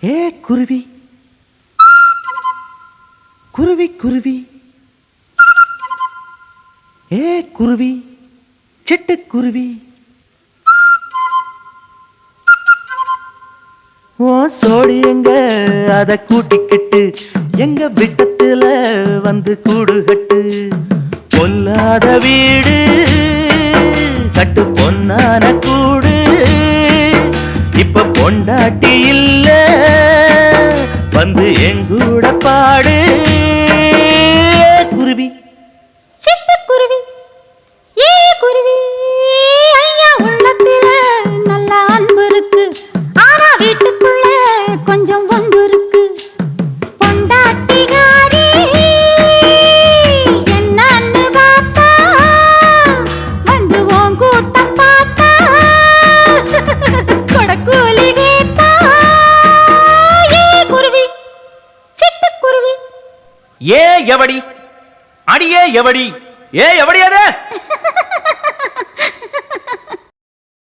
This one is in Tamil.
ஏ குருவி குருவி குருவி ஏ குருவி சிட்டுக்குருவி ஓ சோடி எங்க அத கூட்டிக்கிட்டு எங்க விட்டத்துல வந்து கூடுகட்டு பொல்லாத வீடு கட்டு பொன்னான கூடு இப்ப பொண்டாட்டி இல்ல வந்து எங்கூட பாடு குருவி சிட்டுக்குருவி ஏ குருவி ஐயா உள்ளத்தில நல்ல அன்பு இருக்கு ஆனா வீட்டுக்குள்ள கொஞ்சம் ஒன்று இருக்கு பொண்டாட்டிகாரி என்னன்னு பார்த்தா வந்து உன் கூட்டம் பார்த்தா கொடக்கூலி கேட்டா ஏ குருவி சிட்டுக்குருவி ஏ எவடி அடியே எவடி ஏ எவடி அது